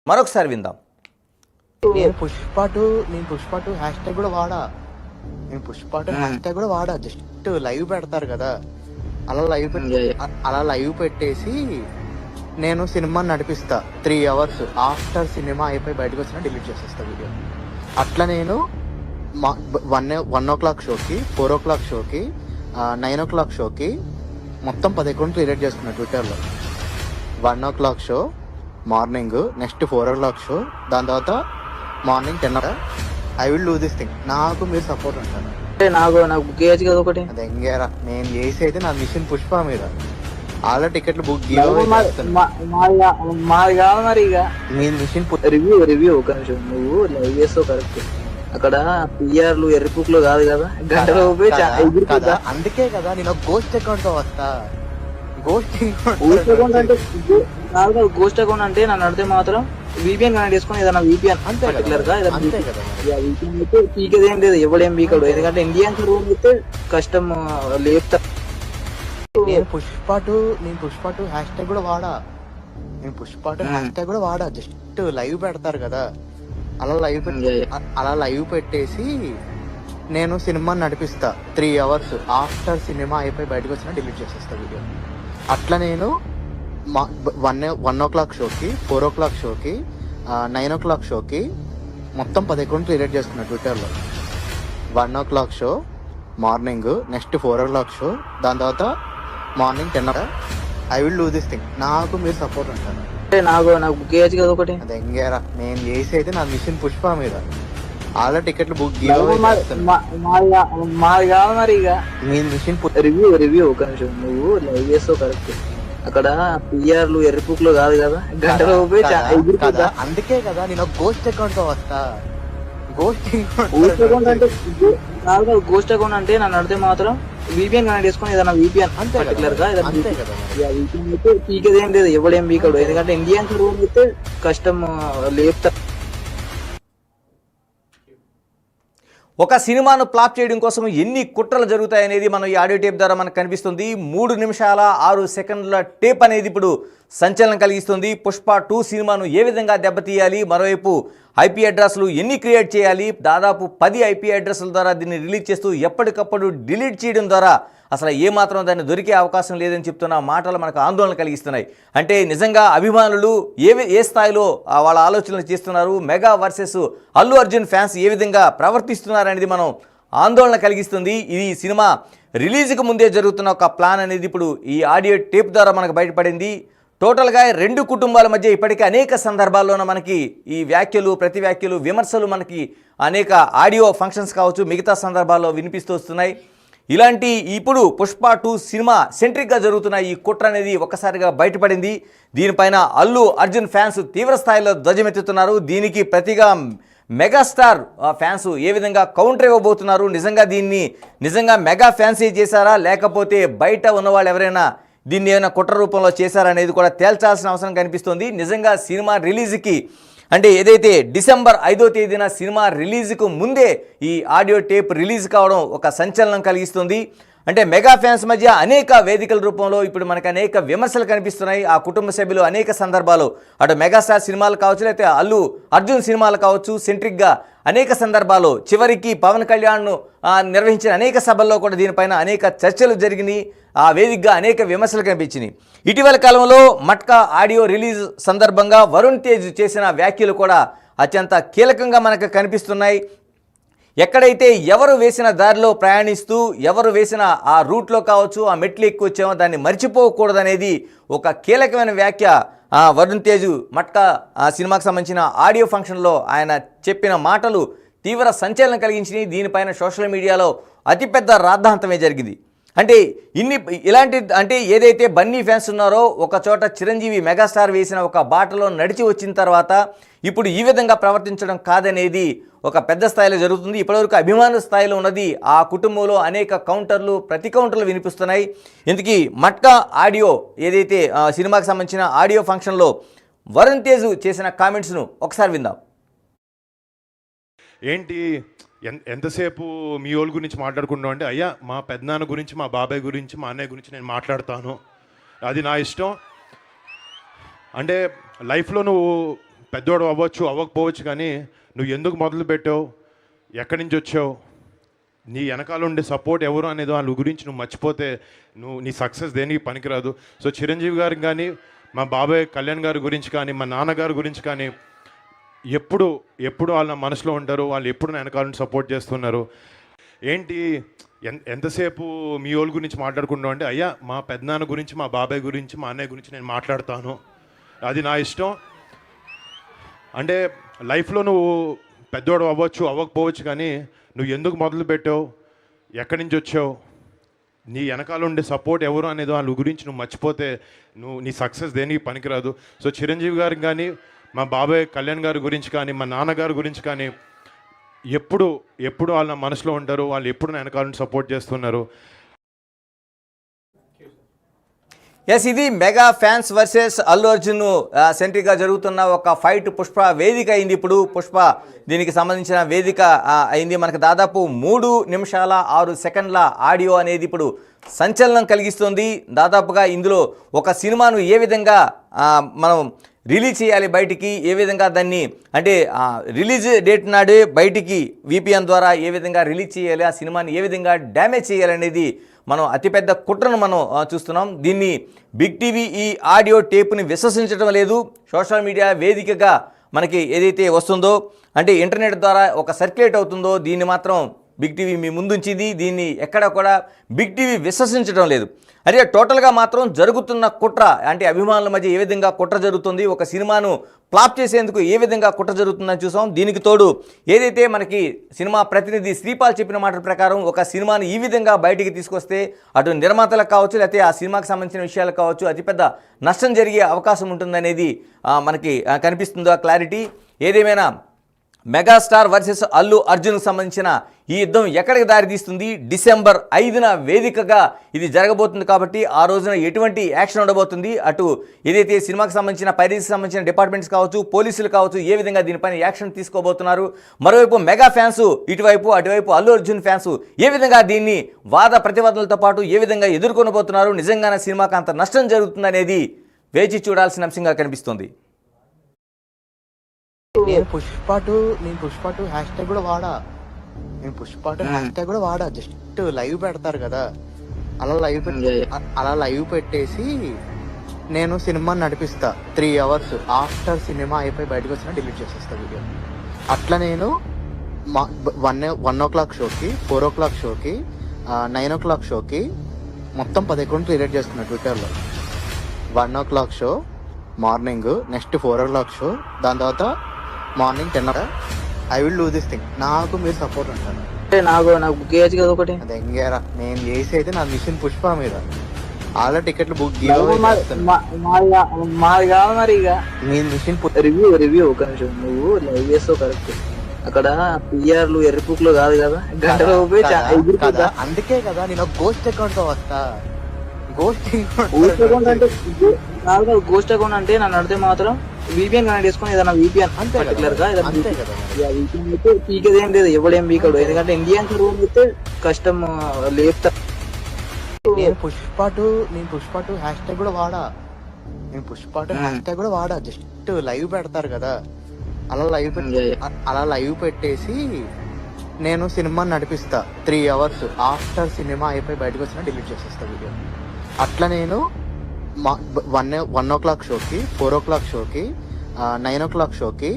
మరొకసారి విందాం. నేను పుష్ప 2 హ్యాష్ ట్యాగ్ కూడా వాడా. హ్యాష్ ట్యాగ్ కూడా వాడా. జస్ట్ లైవ్ పెడతారు కదా, అలా లైవ్ పెట్టేసి నేను సినిమా నడిపిస్తా 3 hours. ఆఫ్టర్ సినిమా అయిపోయి బయటకు వచ్చినా డిలీట్ చేసేస్తా వీడియో. అట్లా నేను 1 o'clock షోకి, 4 o'clock షోకి, 9 o'clock షోకి మొత్తం 10 అకౌంట్లు క్రియేట్ చేసుకున్నా ట్విట్టర్లో. 1 o'clock show morning, next 4 o'clock show, దాని తర్వాత morning 10 o'clock. I will do this thing. నాకు మీరు సపోర్ట్ ఉంటాను. నాకు బుక్ చేయొచ్చు కదా ఒకటి. అది ఎంగేరా, నేను చేసి అయితే నా మిషన్ పుష్ప మీద ఆల్రెడీ టికెట్లు బుక్ మాది కాదు మరి. ఇక మీ మిషన్ రివ్యూ ఒక నిమిషం. నువ్వు లైవ్ చేస్తావు కరెక్ట్. అక్కడ పిఆర్లు ఎర్రిపుక్లు కాదు కదా, గంటలో కదా. అందుకే కదా నేను గోస్ట్ అకౌంట్ తో వస్తా. గోస్ట్ అకౌంట్ అంటే గోస్ట్ అకౌంట్ అంటే నన్ను అడితే మాత్రం విపిఎన్ కనెక్ట్ చేసుకుని ఏదైనా విపిఎన్ పర్టికులర్ గా విపిఎన్ అయితే పీకేదేం లేదు, ఎవడేం పీకడు. ఎందుకంటే ఇండియన్ రూమ్ అయితే కష్టం లేపుతా. నేను పుష్ప 2 హ్యాష్ ట్యాగ్ కూడా వాడా. హ్యాష్ ట్యాగ్ కూడా వాడా. జస్ట్ లైవ్ పెడతారు కదా, అలా లైవ్ పెట్టేసి నేను సినిమా నడిపిస్తా 3 hours. ఆఫ్టర్ సినిమా అయిపోయి బయటకు వచ్చినా డిలీట్ చేసేస్తా వీడియో. అట్లా నేను 1 o'clock షోకి, 4 o'clock షోకి, 9 o'clock షోకి మొత్తం 10 అకౌంట్లు క్రియేట్ చేసుకున్నా ట్విట్టర్లో. 1 o'clock show morning, next 4 o'clock show, దాని తర్వాత morning 10 o'clock. I will do this thing. నాకు మీరు సపోర్ట్ ఉంటాను. నాకు బుక్ చేయొచ్చు కదా ఒకటి. అది ఎంగేరా, నేను చేసి అయితే నా మిషన్ పుష్ప మీద ఆల్రెడీ టికెట్లు బుక్ మాది కాదు మరి. ఇక మీ మిషన్ రివ్యూ ఒక నిమిషం. నువ్వు లైవ్ చేస్తావు కరెక్ట్. అక్కడ పిఆర్లు ఎర్రిపుక్లు కాదు కదా, గంటలో కదా. అందుకే కదా నేను గోస్ట్ అకౌంట్ తో వస్తా. గోస్ట్ అకౌంట్ అంటే గోస్ట్ అకౌంట్ అంటే నన్ను అడితే మాత్రం విపిఎన్ కనెక్ట్ చేసుకుని ఏదైనా విపిఎన్ పర్టికులర్ గా విపిఎన్ అయితే పీకేదేం లేదు, ఎవడేం పీకడు. ఎందుకంటే ఇండియన్ రూమ్ అయితే కష్టం లేపుతా. ఒక సినిమాను ఫ్లాప్ చేయడం కోసం ఎన్ని కుట్రలు జరుగుతాయనేది మనం ఈ ఆడియో టేప్ ద్వారా మనకు కనిపిస్తుంది. 3 నిమిషాల 6 సెకండ్ల టేప్ అనేది ఇప్పుడు సంచలనం కలిగిస్తుంది. పుష్ప 2 సినిమాను ఏ విధంగా దెబ్బతీయాలి, మరోవైపు ఐపీ అడ్రస్లు ఎన్ని క్రియేట్ చేయాలి, దాదాపు 10 ఐపీ అడ్రస్ల ద్వారా దీన్ని రిలీజ్ చేస్తూ ఎప్పటికప్పుడు డిలీట్ చేయడం ద్వారా అసలు ఏమాత్రం దాన్ని దొరికే అవకాశం లేదని చెప్తున్న మాటలు మనకు ఆందోళన కలిగిస్తున్నాయి. అంటే నిజంగా అభిమానులు ఏ స్థాయిలో వాళ్ళ ఆలోచనలు చేస్తున్నారు, mega versus Allu Arjun fans ఏ విధంగా ప్రవర్తిస్తున్నారు అనేది మనం ఆందోళన కలిగిస్తుంది. ఇది సినిమా రిలీజ్కి ముందే జరుగుతున్న ఒక ప్లాన్ అనేది ఇప్పుడు ఈ ఆడియో టేప్ ద్వారా మనకు బయటపడింది. టోటల్గా 2 కుటుంబాల మధ్య ఇప్పటికే అనేక సందర్భాల్లోనూ మనకి ఈ వ్యాఖ్యలు, ప్రతి వ్యాఖ్యలు, విమర్శలు మనకి అనేక ఆడియో ఫంక్షన్స్ కావచ్చు, మిగతా సందర్భాల్లో వినిపిస్తూ వస్తున్నాయి. ఇలాంటి ఇప్పుడు పుష్ప 2 సినిమా సెంట్రిక్గా జరుగుతున్న ఈ కుట్ర అనేది ఒక్కసారిగా బయటపడింది. దీనిపైన అల్లు అర్జున్ ఫ్యాన్స్ తీవ్ర స్థాయిలో ధ్వజమెత్తుతున్నారు. దీనికి ప్రతిగా మెగాస్టార్ ఫ్యాన్స్ ఏ విధంగా కౌంటర్ ఇవ్వబోతున్నారు, నిజంగా మెగా ఫ్యాన్సే చేశారా, లేకపోతే బయట ఉన్నవాళ్ళు ఎవరైనా దీన్ని ఏమైనా కుట్ర రూపంలో చేశారనేది కూడా తేల్చాల్సిన అవసరం కనిపిస్తుంది. నిజంగా సినిమా రిలీజ్కి అంటే ఏదైతే డిసెంబర్ 5వ తేదీన సినిమా రిలీజ్కు ముందే ఈ ఆడియో టేప్ రిలీజ్ కావడం ఒక సంచలనం కలిగిస్తుంది. అంటే మెగా ఫ్యాన్స్ మధ్య అనేక వేదికల రూపంలో ఇప్పుడు మనకు అనేక విమర్శలు కనిపిస్తున్నాయి. ఆ కుటుంబ సభ్యులు అనేక సందర్భాలు అటు మెగాస్టార్ సినిమాలు కావచ్చు, లేకపోతే అల్లు అర్జున్ సినిమాలు కావచ్చు, సెంట్రిక్గా అనేక సందర్భాల్లో చివరికి పవన్ కళ్యాణ్ను నిర్వహించిన అనేక సభల్లో కూడా దీనిపైన అనేక చర్చలు జరిగినాయి. ఆ వేదికగా అనేక విమర్శలు కనిపించినాయి. ఇటీవల కాలంలో మట్కా ఆడియో రిలీజ్ సందర్భంగా వరుణ్ తేజ్ చేసిన వ్యాఖ్యలు కూడా అత్యంత కీలకంగా మనకు కనిపిస్తున్నాయి. ఎక్కడైతే ఎవరు వేసిన దారిలో ప్రయాణిస్తూ ఎవరు వేసిన ఆ రూట్లో కావచ్చు, ఆ మెట్లు ఎక్కువ వచ్చామో దాన్ని మర్చిపోకూడదనేది ఒక కీలకమైన వ్యాఖ్య వరుణ్ తేజ్ మట్కా సినిమాకి సంబంధించిన ఆడియో ఫంక్షన్లో ఆయన చెప్పిన మాటలు తీవ్ర సంచలనం కలిగించినాయి. దీనిపైన సోషల్ మీడియాలో అతిపెద్ద రాద్ధాంతమే జరిగింది. అంటే అంటే ఏదైతే బన్నీ ఫ్యాన్స్ ఉన్నారో ఒక చోట చిరంజీవి మెగాస్టార్ వేసిన ఒక బాటలో నడిచి వచ్చిన తర్వాత ఇప్పుడు ఈ విధంగా ప్రవర్తించడం కాదనేది ఒక పెద్ద స్థాయిలో జరుగుతుంది. ఇప్పటివరకు అభిమాన స్థాయిలో ఉన్నది ఆ కుటుంబంలో అనేక కౌంటర్లు, ప్రతి కౌంటర్లు వినిపిస్తున్నాయి. ఇంతకీ మట్కా ఆడియో ఏదైతే సినిమాకి సంబంధించిన ఆడియో ఫంక్షన్లో వరుణ్ తేజ్ చేసిన కామెంట్స్ను ఒకసారి విందాం. ఏంటి ఎంతసేపు మీ వాళ్ళ గురించి మాట్లాడుకుంటున్నాం అంటే, అయ్యా మా పెద్దనాన్న గురించి, మా బాబాయ్ గురించి, మా అన్నయ్య గురించి నేను మాట్లాడతాను, అది నా ఇష్టం. అంటే లైఫ్లో నువ్వు పెద్దోడు అవ్వచ్చు అవ్వకపోవచ్చు, కానీ నువ్వు ఎందుకు మొదలు పెట్టావు, ఎక్కడి నుంచి వచ్చావు, నీ వెనకాల ఉండే సపోర్ట్ ఎవరు అనేది వాళ్ళ గురించి నువ్వు మర్చిపోతే నీ సక్సెస్ దేనికి పనికిరాదు. సో చిరంజీవి గారికి కానీ, మా బాబాయ్ కళ్యాణ్ గారి గురించి కానీ, మా నాన్నగారి గురించి కానీ ఎప్పుడు వాళ్ళ మనసులో ఉంటారు, వాళ్ళు ఎప్పుడు నా వెనకాల నుంచి సపోర్ట్ చేస్తున్నారు. ఏంటి ఎంతసేపు మీ వాళ్ళ గురించి మాట్లాడుకుంటాం అంటే, అయ్యా మా పెద్దనాన్న గురించి, మా బాబాయ్ గురించి, మా అన్నయ్య గురించి నేను మాట్లాడతాను, అది నా ఇష్టం. అంటే లైఫ్లో నువ్వు పెద్దోడు అవ్వచ్చు అవ్వకపోవచ్చు, కానీ నువ్వు ఎందుకు మొదలు పెట్టావు, ఎక్కడి నుంచి వచ్చావు, నీ వెనకాల ఉండే సపోర్ట్ ఎవరు అనేది వాళ్ళ గురించి నువ్వు మర్చిపోతే నీ సక్సెస్ దేనికి పనికిరాదు. సో చిరంజీవి గారికి కానీ, మా బాబాయ్ కళ్యాణ్ గారి గురించి కానీ, మా నాన్నగారి గురించి కానీ ఎప్పుడు వాళ్ళ మనసులో ఉంటారు, వాళ్ళు ఎప్పుడు నా వెనకాల నుంచి సపోర్ట్ చేస్తున్నారు. ఎస్, ఇది mega fans versus Allu Arjun సెంట్రిక్గా జరుగుతున్న ఒక ఫైట్. పుష్ప వేదిక అయింది. ఇప్పుడు పుష్ప దీనికి సంబంధించిన వేదిక అయింది. మనకు దాదాపు 3 నిమిషాల 6 సెకండ్ల ఆడియో అనేది ఇప్పుడు సంచలనం కలిగిస్తుంది. దాదాపుగా ఇందులో ఒక సినిమాను ఏ విధంగా మనం రిలీజ్ చేయాలి బయటికి, ఏ విధంగా దాన్ని అంటే రిలీజ్ డేట్ నాడే బయటికి VPN ద్వారా ఏ విధంగా రిలీజ్ చేయాలి, ఆ సినిమాని ఏ విధంగా డ్యామేజ్ చేయాలనేది మనం అతిపెద్ద కుట్రను మనం చూస్తున్నాం. దీన్ని బిగ్ టీవీ ఈ ఆడియో టేప్ని విశ్వసించడం లేదు. సోషల్ మీడియా వేదికగా మనకి ఏదైతే వస్తుందో, అంటే ఇంటర్నెట్ ద్వారా ఒక సర్క్యులేట్ అవుతుందో, దీన్ని మాత్రం బిగ్ టీవీ మీ ముందుంచింది. దీన్ని ఎక్కడ కూడా బిగ్ టీవీ విశ్వసించడం లేదు. అదే టోటల్గా మాత్రం జరుగుతున్న కుట్ర, అంటే అభిమానుల మధ్య ఏ విధంగా కుట్ర జరుగుతుంది, ఒక సినిమాను ఫ్లాప్ చేసేందుకు ఏ విధంగా కుట్ర జరుగుతుందని చూసాం. దీనికి తోడు ఏదైతే మనకి సినిమా ప్రతినిధి శ్రీపాల్ చెప్పిన మాటల ప్రకారం ఒక సినిమాని ఈ విధంగా బయటికి తీసుకొస్తే అటు నిర్మాతలకు కావచ్చు, లేకపోతే ఆ సినిమాకి సంబంధించిన విషయాలకు కావచ్చు అతిపెద్ద నష్టం జరిగే అవకాశం ఉంటుందనేది మనకి కనిపిస్తుందో క్లారిటీ. ఏదేమైనా మెగాస్టార్ వర్సెస్ అల్లు అర్జున్కి సంబంధించిన ఈ యుద్ధం ఎక్కడికి దారితీస్తుంది, డిసెంబర్ 5న వేదికగా ఇది జరగబోతుంది. కాబట్టి ఆ రోజున ఎటువంటి యాక్షన్ ఉండబోతుంది, అటు ఏదైతే సినిమాకి సంబంధించిన పైరసీకి సంబంధించిన డిపార్ట్మెంట్స్ కావచ్చు, పోలీసులు కావచ్చు, ఏ విధంగా దీనిపైన యాక్షన్ తీసుకోబోతున్నారు. మరోవైపు మెగా ఫ్యాన్స్ ఇటువైపు, అటువైపు అల్లు అర్జున్ ఫ్యాన్స్ ఏ విధంగా దీన్ని వాద ప్రతివాదనలతో పాటు ఏ విధంగా ఎదుర్కొనబోతున్నారు, నిజంగానే సినిమాకి అంత నష్టం జరుగుతుందనేది వేచి చూడాల్సిన అంశంగా కనిపిస్తుంది. నేను పుష్ప 2 హ్యాష్ ట్యాగ్ కూడా వాడా. నేను పుష్ప 2 హ్యాష్ ట్యాగ్ కూడా వాడా. జస్ట్ లైవ్ పెడతారు కదా, అలా లైవ్ పెట్టేసి నేను సినిమాని నడిపిస్తా 3 అవర్స్. ఆఫ్టర్ సినిమా అయిపోయి బయటకు వచ్చినా డిలీట్ చేసేస్తా వీడియో. అట్లా నేను 1 o'clock షోకి, 4 o'clock షోకి, 9 o'clock షోకి మొత్తం 10 అకౌంట్లు క్రియేట్ చేసుకున్నా ట్విట్టర్లో. 1 o'clock show morning, next 4 o'clock show, దాని తర్వాత morning 10 o'clock. I will do this thing. నాకు మీరు సపోర్ట్ ఉంటాను. నాకు బుక్ చేయొచ్చు కదా ఒకటి. అది ఎంగేరా నేను చేసి అయితే నా మిషన్ పుష్ప మీద ఆల్రెడీ టికెట్లు బుక్ మాది కాదు మరి. ఇక మీ మిషన్ రివ్యూ ఒక నిమిషం, నువ్వు లైవ్ చేస్తావు కరెక్ట్. అక్కడ పిఆర్లు ఎర్రిపుక్లు కాదు కదా, గంటలో కదా. అందుకే కదా నేను గోస్ట్ అకౌంట్ తో వస్తా. గోస్ట్ అకౌంట్ అంటే గోస్ట్ అకౌంట్ అంటే నన్ను అడితే మాత్రం VPN కనెక్ట్ చేసుకుని ఏదైనా VPN పర్టికులర్ గా అంతే కదా. VPN అయితే పీకేదేం లేదు, ఎవడేం పీకడు. ఎందుకంటే ఇండియన్ రూమ్ అయితే కష్టం లేపుతా. నేను పుష్ప 2 హ్యాష్ ట్యాగ్ కూడా వాడా. నేను పుష్ప 2 హ్యాష్ ట్యాగ్ కూడా వాడా. జస్ట్ లైవ్ పెడతారు కదా, అలా లైవ్ పెట్టేసి నేను సినిమాని నడిపిస్తా 3 అవర్స్. ఆఫ్టర్ సినిమా అయిపోయి బయటకు వచ్చినా డిలీట్ చేసేస్తా వీడియో. అట్లా నేను 1 o'clock షోకి, 4 o'clock షోకి, 9 o'clock షోకి